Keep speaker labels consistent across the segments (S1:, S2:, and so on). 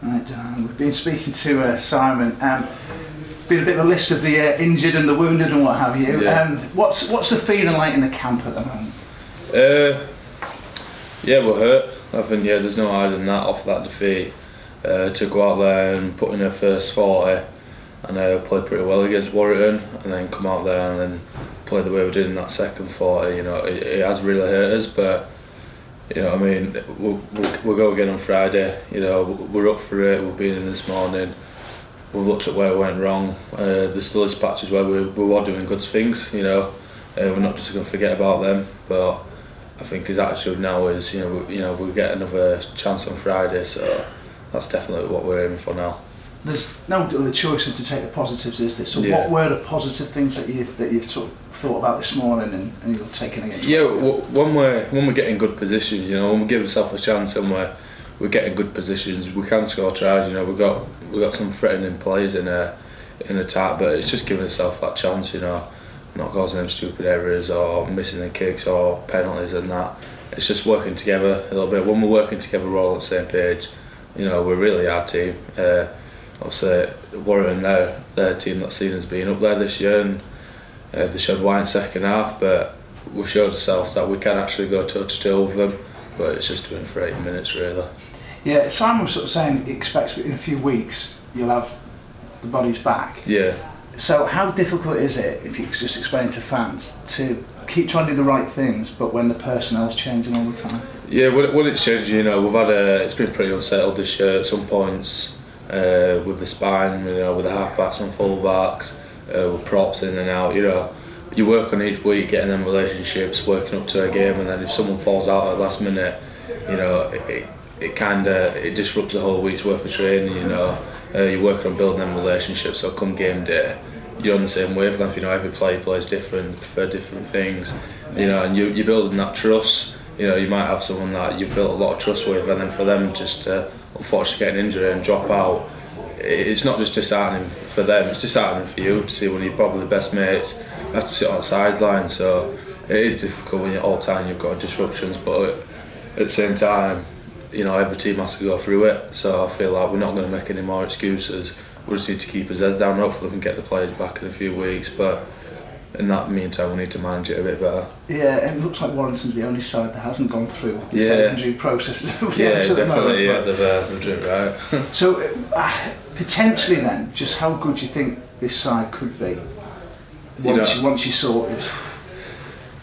S1: Right, we've been speaking to Simon. Been a bit of a list of the injured and the wounded and what have you.
S2: Yeah.
S1: What's the feeling like in the camp at the moment?
S2: Yeah, we're hurt. I think there's no hiding that off that defeat. To go out there and put in our first 40 and play pretty well against Warrington, and then come out there and then play the way we did in that second 40. It has really hurt us, but we'll go again on Friday. We're up for it. We've been in this morning. We've looked at where we went wrong. There still is patches where we were doing good things. We're not just going to forget about them. But I think his attitude now is, we'll get another chance on Friday. So that's definitely what we're aiming for now. There's
S1: no other choice than to take the positives, is there? So what were the positive things that you've sort of thought about this morning and you're taking against?
S2: When we're getting good positions, when we give ourselves a chance and we're getting good positions, we can score tries. We've got some threatening plays in attack, but it's just giving ourselves that chance. Not causing them stupid errors or missing the kicks or penalties and that. It's just working together a little bit. When we're working together, we're all on the same page. We're a really hard team. Obviously, Warrington, their team that's seen as being up there this year, and they showed white in second half, but we've showed ourselves that we can actually go toe to toe with them, but it's just doing it for 80 minutes really.
S1: Yeah, Simon was sort of saying he expects in a few weeks you'll have the bodies back.
S2: Yeah.
S1: So how difficult is it, if you could just explain to fans, to keep trying to do the right things, but when the personnel's changing all the time?
S2: Yeah, when it's changing, we've had it's been pretty unsettled this year at some points. With the spine, with the half-backs and full-backs, with props in and out, you work on each week getting them relationships, working up to a game, and then if someone falls out at the last minute, it disrupts the whole week's worth of training. You're working on building them relationships, so come game day, you're on the same wavelength. Every player plays different, prefer different things, and you're building that trust. You might have someone that you've built a lot of trust with, and then for them just to unfortunately get an injury and drop out, it's not just disheartening for them, it's disheartening for you to see one of your probably best mates have to sit on the sideline. So it is difficult when all the time you've got disruptions, but at the same time, every team has to go through it. So I feel like we're not going to make any more excuses. We just need to keep our heads down. Hopefully we can get the players back in a few weeks, but in that meantime we need to manage it a bit better.
S1: Yeah, and it looks like Warrington's the only side that hasn't gone through the secondary process.
S2: Definitely, they're doing it right.
S1: So potentially then, just how good do you think this side could be once you sort it?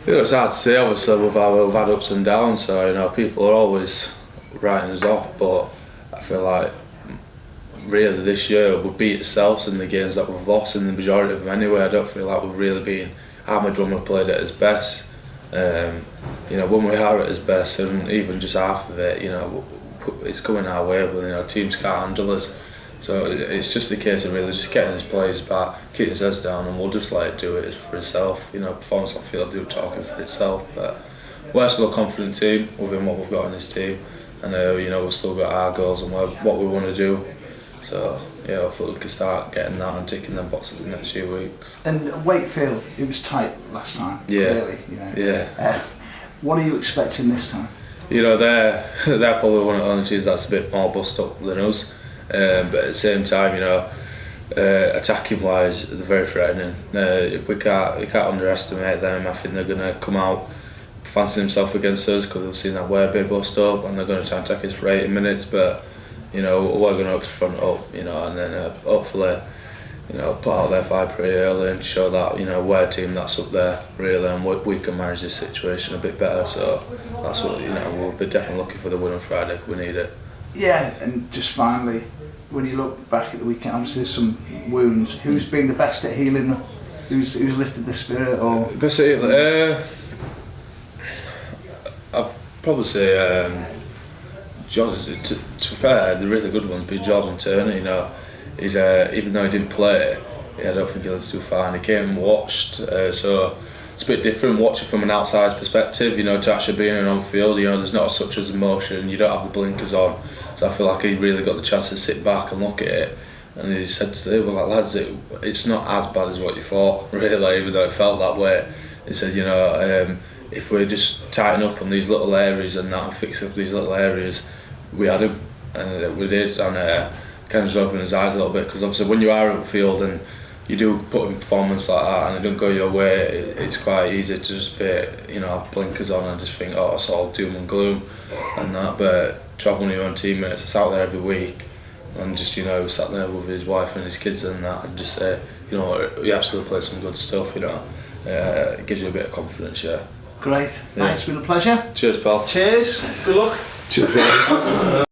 S2: It's hard to say. Obviously we've had ups and downs, so people are always writing us off, but I feel like really this year we've beat ourselves in the games that we've lost, in the majority of them anyway. I don't feel like we've really been hammered when we've played at its best. When we are at its best, and even just half of it, it's coming our way, but teams can't handle us. So it's just a case of really just getting his players back, keeping his heads down, and we'll just let it do it for itself. Performance on field do talking for itself, but we're still a confident team within what we've got in this team, and we've still got our goals and what we want to do. So hopefully we can start getting that and ticking them boxes in the next few weeks.
S1: And Wakefield, it was tight last time.
S2: Yeah.
S1: Clearly,
S2: Yeah.
S1: What are you expecting this time?
S2: They're probably one of the only teams that's a bit more bust up than us. But at the same time, attacking wise, they're very threatening. We can't underestimate them. I think they're going to come out fancying themselves against us because they've seen that we're a bit bust up, and they're going to try and attack us for 80 minutes. But we're going to front up, and then hopefully, put out their fight pretty early and show that we're a team that's up there really, and we can manage this situation a bit better. So that's what we'll be definitely looking for the win on Friday. We need it. Yeah,
S1: and just finally, when you look back at the weekend, obviously there's some wounds. Who's been the best at healing? Who's lifted the spirit? Or
S2: best at healing? I'd probably say Jordan. To be fair, the really good one's been Jordan Turner. He's even though he didn't play, I don't think he was too far, and he came and watched. So it's a bit different watching from an outside perspective. To actually being in on field. There's not such as emotion. You don't have the blinkers on. So I feel like he really got the chance to sit back and look at it, and he said today, well, lads, it's not as bad as what you thought, really, even though it felt that way. He said, if we just tighten up on these little areas and that and fix up these little areas, we had him. and we did, and kind of just opened his eyes a little bit, because obviously when you are at the field and you do put in performance like that and it don't go your way, it's quite easy to just be, you know, have blinkers on and just think, oh, it's all doom and gloom and that. But to have one of your own teammates that's out there every week and just, you know, sat there with his wife and his kids and that, and just say, you know, you actually played some good stuff, you know, it gives you a bit of confidence, yeah.
S1: Great, thanks, it's been a pleasure.
S2: Cheers, pal.
S1: Cheers, good luck.
S2: Cheers, pal.